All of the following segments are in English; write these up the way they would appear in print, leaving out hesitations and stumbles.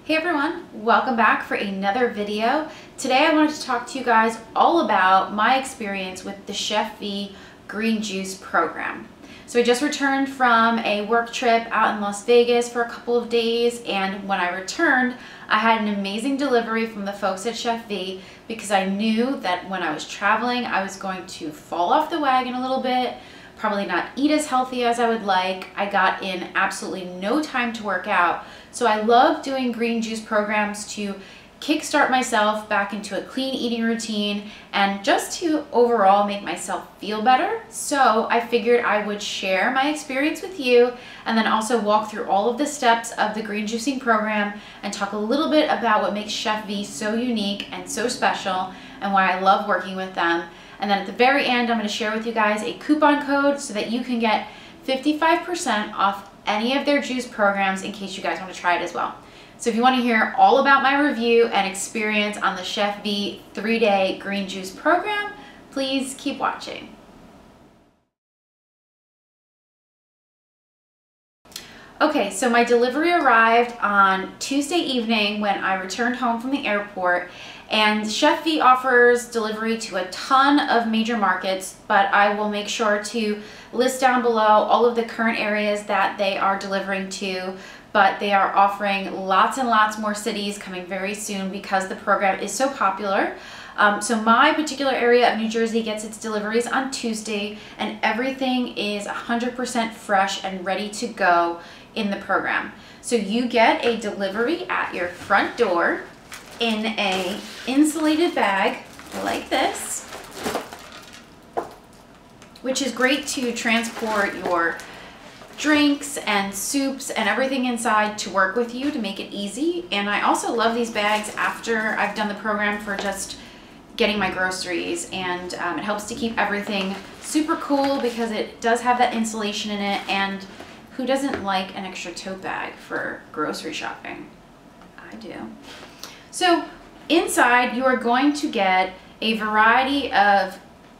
Hey everyone, welcome back for another video. Today I wanted to talk to you guys all about my experience with the Chef V Green Juice program. So I just returned from a work trip out in Las Vegas for a couple of days, and when I returned, I had an amazing delivery from the folks at Chef V because I knew that when I was traveling, I was going to fall off the wagon a little bit, probably not eat as healthy as I would like. I got in absolutely no time to work out. So I love doing green juice programs to kickstart myself back into a clean eating routine and just to overall make myself feel better. So I figured I would share my experience with you and then also walk through all of the steps of the green juicing program and talk a little bit about what makes Chef V so unique and so special and why I love working with them. And then at the very end, I'm going to share with you guys a coupon code so that you can get 55% off any of their juice programs in case you guys want to try it as well. So if you want to hear all about my review and experience on the Chef V 3-day green juice program, please keep watching. Okay, so my delivery arrived on Tuesday evening when I returned home from the airport, and Chef V offers delivery to a ton of major markets, but I will make sure to list down below all of the current areas that they are delivering to, but they are offering lots and lots more cities coming very soon because the program is so popular. So my particular area of New Jersey gets its deliveries on Tuesday, and everything is 100% fresh and ready to go in the program. So you get a delivery at your front door in a insulated bag like this, which is great to transport your drinks and soups and everything inside to work with you to make it easy. And I also love these bags after I've done the program for just getting my groceries, and it helps to keep everything super cool because it does have that insulation in it, and who doesn't like an extra tote bag for grocery shopping? I do. So inside you are going to get a variety of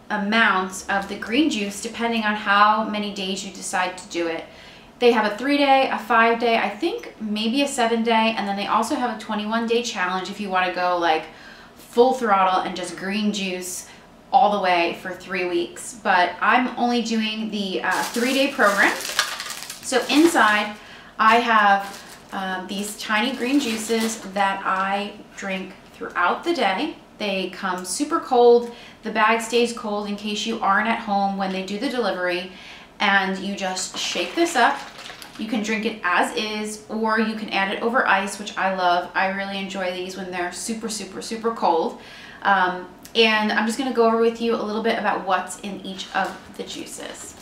amounts of the green juice depending on how many days you decide to do it. They have a 3-day, a 5-day, I think maybe a 7-day, and then they also have a 21-day challenge if you want to go like full throttle and just green juice all the way for 3 weeks. But I'm only doing the 3-day program. So inside I have these tiny green juices that I drink throughout the day. They come super cold. The bag stays cold in case you aren't at home when they do the delivery, and you just shake this up. You can drink it as is, or you can add it over ice, which I love. I really enjoy these when they're super, super, super cold. And I'm just gonna go over with you a little bit about what's in each of the juices.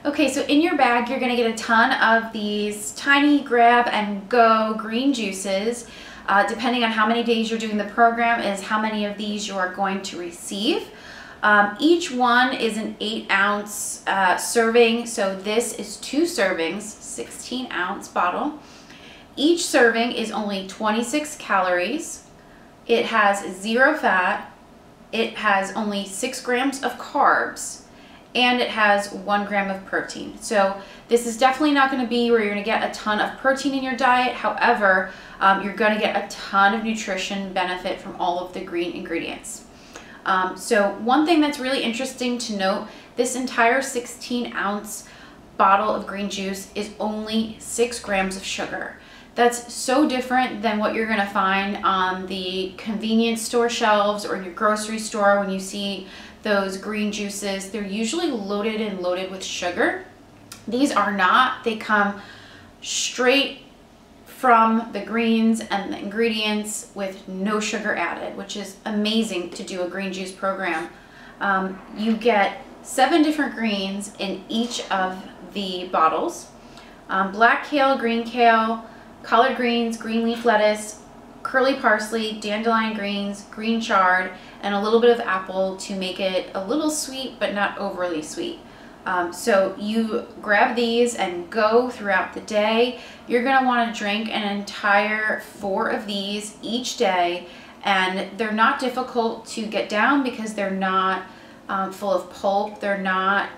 Okay, so in your bag, you're gonna get a ton of these tiny grab and go green juices. Depending on how many days you're doing the program is how many of these you are going to receive. Each one is an 8-ounce serving, so this is 2 servings, 16-ounce bottle. Each serving is only 26 calories. It has 0 fat. It has only 6 grams of carbs, and it has 1 gram of protein. So this is definitely not going to be where you're going to get a ton of protein in your diet. However, you're going to get a ton of nutrition benefit from all of the green ingredients. So one thing that's really interesting to note, this entire 16-ounce bottle of green juice is only 6 grams of sugar. That's so different than what you're going to find on the convenience store shelves or in your grocery store when you see those green juices. They're usually loaded and loaded with sugar. These are not. They come straight from the greens and the ingredients with no sugar added, which is amazing to do a green juice program. You get 7 different greens in each of the bottles. Black kale, green kale, collard greens, green leaf lettuce, curly parsley, dandelion greens, green chard, and a little bit of apple to make it a little sweet but not overly sweet. So you grab these and go throughout the day. You're going to want to drink an entire 4 of these each day, and they're not difficult to get down because they're not full of pulp. They're not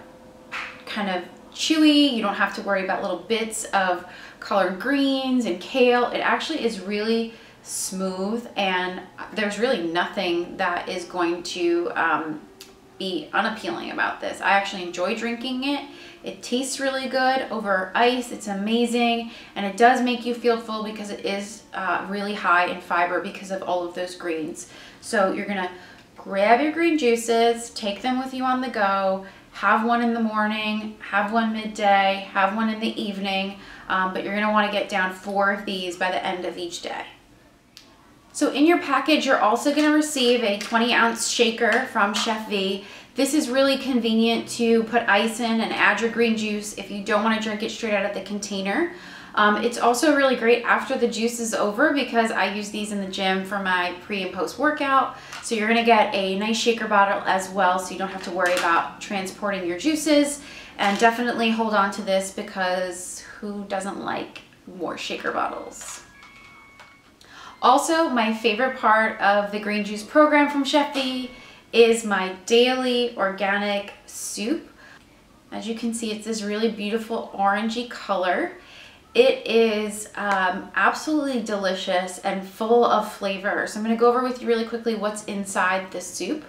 kind of chewy. You don't have to worry about little bits of collard greens and kale. It actually is really smooth, and there's really nothing that is going to be unappealing about this. I actually enjoy drinking it. It tastes really good over ice. It's amazing, and it does make you feel full because it is really high in fiber because of all of those greens. So you're gonna grab your green juices, take them with you on the go, have one in the morning, have one midday, have one in the evening, but you're gonna wanna get down 4 of these by the end of each day. So in your package, you're also gonna receive a 20-ounce shaker from Chef V. This is really convenient to put ice in and add your green juice if you don't wanna drink it straight out of the container. It's also really great after the juice is over because I use these in the gym for my pre and post workout. So you're gonna get a nice shaker bottle as well, so you don't have to worry about transporting your juices. And definitely hold on to this because who doesn't like more shaker bottles? Also, my favorite part of the green juice program from Chef V is my daily organic soup. As you can see, it's this really beautiful orangey color. It is absolutely delicious and full of flavor. So I'm gonna go over with you really quickly what's inside this soup.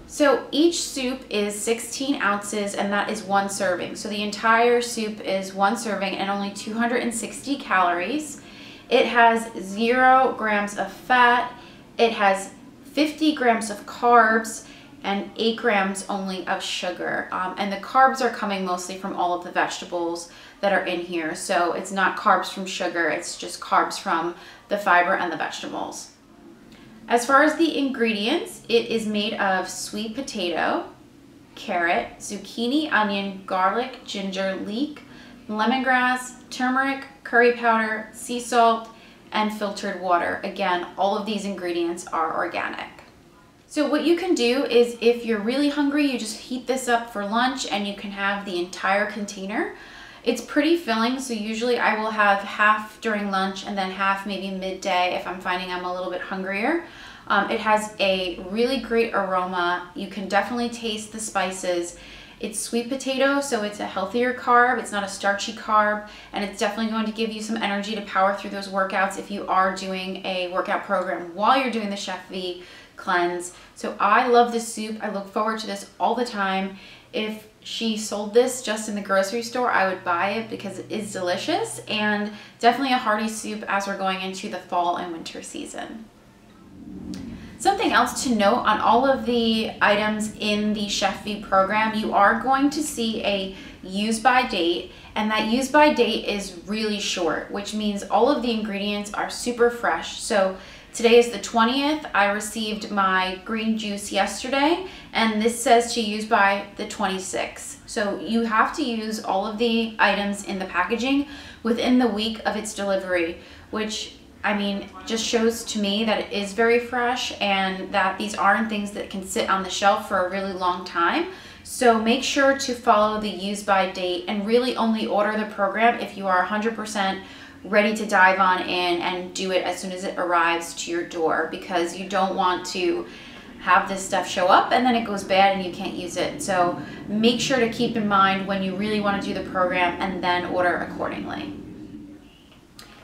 So each soup is 16 ounces, and that is 1 serving. So the entire soup is 1 serving and only 260 calories. It has 0 grams of fat. It has 50 grams of carbs and 8 grams only of sugar. And the carbs are coming mostly from all of the vegetables that are in here. So it's not carbs from sugar, it's just carbs from the fiber and the vegetables. As far as the ingredients, it is made of sweet potato, carrot, zucchini, onion, garlic, ginger, leek, lemongrass, turmeric, curry powder, sea salt, and filtered water. Again, all of these ingredients are organic. So what you can do is if you're really hungry, you just heat this up for lunch and you can have the entire container. It's pretty filling, so usually I will have half during lunch and then half maybe midday if I'm finding I'm a little bit hungrier. It has a really great aroma. You can definitely taste the spices. It's sweet potato, so it's a healthier carb. It's not a starchy carb, and it's definitely going to give you some energy to power through those workouts if you are doing a workout program while you're doing the Chef V cleanse. So I love this soup. I look forward to this all the time. If she sold this just in the grocery store, I would buy it because it is delicious and definitely a hearty soup as we're going into the fall and winter season. Something else to note on all of the items in the Chef V program, you are going to see a use by date, and that use by date is really short, which means all of the ingredients are super fresh. So today is the 20th. I received my green juice yesterday, and this says to use by the 26th. So you have to use all of the items in the packaging within the week of its delivery, which I mean, just shows to me that it is very fresh and that these aren't things that can sit on the shelf for a really long time. So make sure to follow the use by date and really only order the program if you are 100% ready to dive on in and do it as soon as it arrives to your door, because you don't want to have this stuff show up and then it goes bad and you can't use it. So make sure to keep in mind when you really want to do the program and then order accordingly.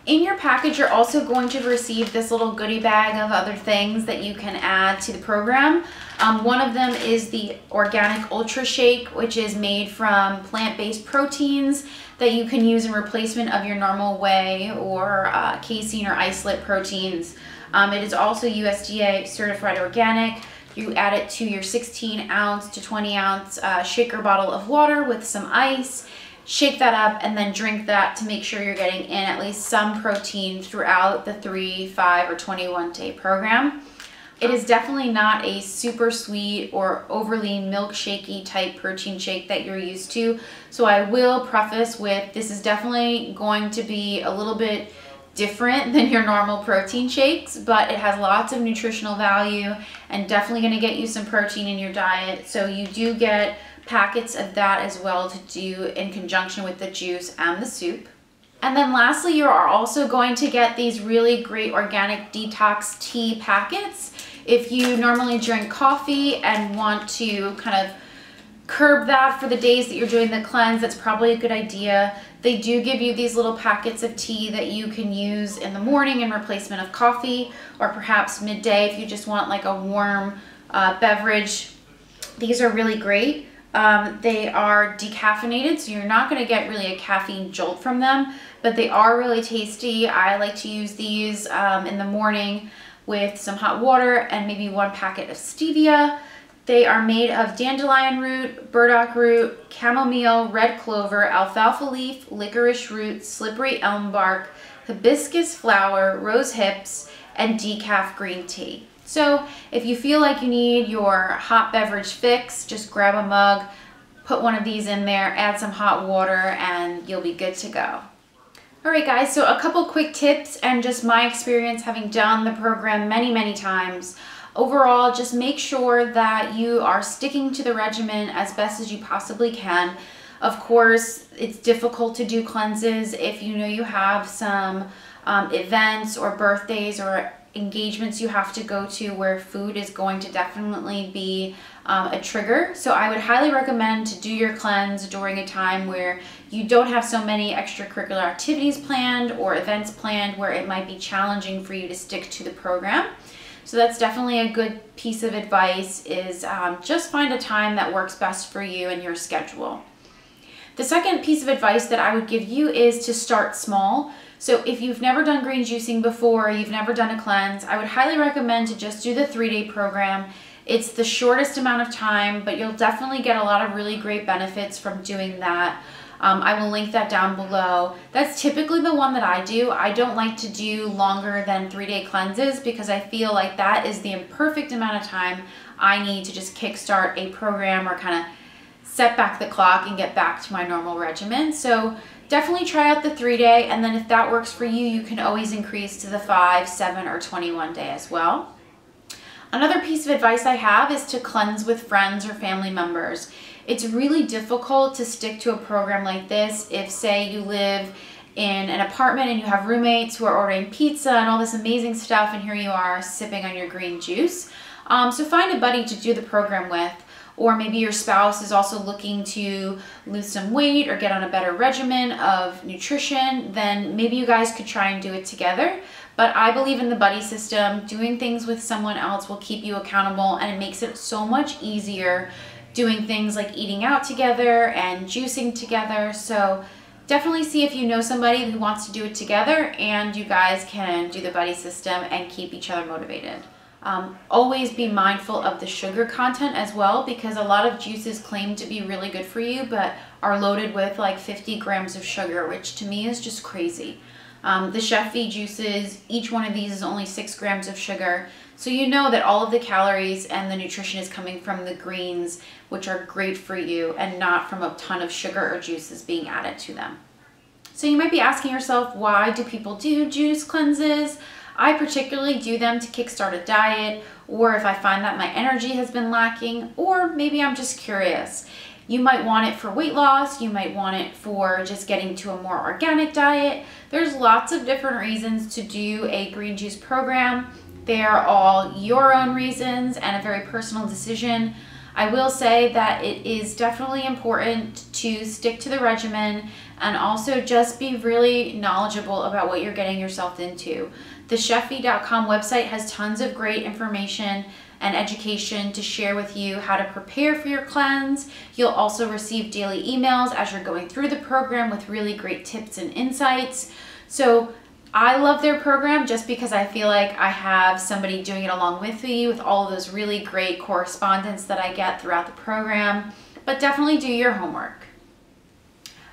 In your package, you're also going to receive this little goodie bag of other things that you can add to the program. One of them is the Organic Ultra Shake, which is made from plant-based proteins that you can use in replacement of your normal whey or casein or isolate proteins. It is also USDA certified organic. You add it to your 16 ounce to 20 ounce shaker bottle of water with some ice. Shake that up and then drink that to make sure you're getting in at least some protein throughout the 3, 5, or 21-day program. It is definitely not a super sweet or overly milkshakey type protein shake that you're used to. So I will preface with this is definitely going to be a little bit different than your normal protein shakes, but it has lots of nutritional value and definitely going to get you some protein in your diet. So you do get packets of that as well to do in conjunction with the juice and the soup. And then lastly, you are also going to get these really great organic detox tea packets. If you normally drink coffee and want to kind of curb that for the days that you're doing the cleanse, that's probably a good idea. They do give you these little packets of tea that you can use in the morning in replacement of coffee, or perhaps midday if you just want like a warm beverage. These are really great. They are decaffeinated, so you're not going to get really a caffeine jolt from them, but they are really tasty. I like to use these in the morning with some hot water and maybe 1 packet of stevia. They are made of dandelion root, burdock root, chamomile, red clover, alfalfa leaf, licorice root, slippery elm bark, hibiscus flower, rose hips, and decaf green tea. So if you feel like you need your hot beverage fix, just grab a mug, put one of these in there, add some hot water, and you'll be good to go. All right, guys, so a couple quick tips and just my experience having done the program many, many times. Overall, just make sure that you are sticking to the regimen as best as you possibly can. Of course, it's difficult to do cleanses if you know you have some events or birthdays or engagements you have to go to where food is going to definitely be a trigger. So I would highly recommend to do your cleanse during a time where you don't have so many extracurricular activities planned or events planned where it might be challenging for you to stick to the program. So that's definitely a good piece of advice, is just find a time that works best for you and your schedule. The second piece of advice that I would give you is to start small. So if you've never done green juicing before, you've never done a cleanse, I would highly recommend to just do the 3-day program. It's the shortest amount of time, but you'll definitely get a lot of really great benefits from doing that. I will link that down below. That's typically the one that I do. I don't like to do longer than 3-day cleanses because I feel like that is the imperfect amount of time I need to just kickstart a program or kind of set back the clock and get back to my normal regimen. So definitely try out the 3-day, and then if that works for you, you can always increase to the 5, 7, or 21 day as well. Another piece of advice I have is to cleanse with friends or family members. It's really difficult to stick to a program like this if, say, you live in an apartment and you have roommates who are ordering pizza and all this amazing stuff, and here you are sipping on your green juice. So find a buddy to do the program with, or maybe your spouse is also looking to lose some weight or get on a better regimen of nutrition. Then maybe you guys could try and do it together. But I believe in the buddy system. Doing things with someone else will keep you accountable, and it makes it so much easier doing things like eating out together and juicing together. So definitely see if you know somebody who wants to do it together, and you guys can do the buddy system and keep each other motivated. Always be mindful of the sugar content as well, because a lot of juices claim to be really good for you but are loaded with like 50 grams of sugar, which to me is just crazy. The Chef-V juices, each one of these is only 6 grams of sugar. So you know that all of the calories and the nutrition is coming from the greens, which are great for you, and not from a ton of sugar or juices being added to them. So you might be asking yourself, why do people do juice cleanses? I particularly do them to kickstart a diet, or if I find that my energy has been lacking, or maybe I'm just curious. You might want it for weight loss, you might want it for just getting to a more organic diet. There's lots of different reasons to do a green juice program. They are all your own reasons and a very personal decision. I will say that it is definitely important to stick to the regimen and also just be really knowledgeable about what you're getting yourself into. The chefv.com website has tons of great information and education to share with you how to prepare for your cleanse. You'll also receive daily emails as you're going through the program with really great tips and insights. So I love their program just because I feel like I have somebody doing it along with me with all of those really great correspondence that I get throughout the program. But definitely do your homework.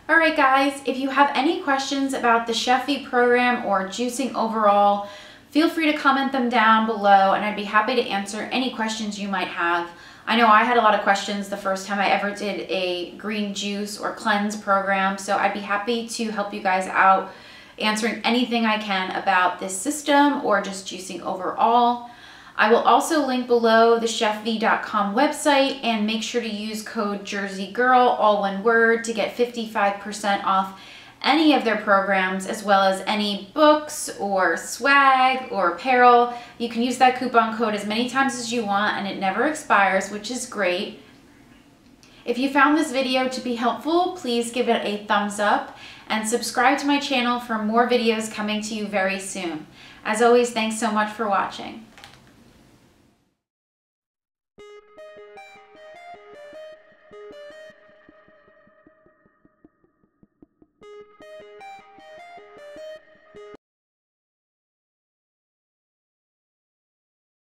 All right, guys, if you have any questions about the Chef-V program or juicing overall, feel free to comment them down below, and I'd be happy to answer any questions you might have. I know I had a lot of questions the first time I ever did a green juice or cleanse program, so I'd be happy to help you guys out answering anything I can about this system or just juicing overall. I will also link below the chefv.com website, and make sure to use code JerseyGirl, all one word, to get 55% off any of their programs, as well as any books or swag or apparel. You can use that coupon code as many times as you want, and it never expires, which is great. If you found this video to be helpful, please give it a thumbs up and subscribe to my channel for more videos coming to you very soon. As always, thanks so much for watching.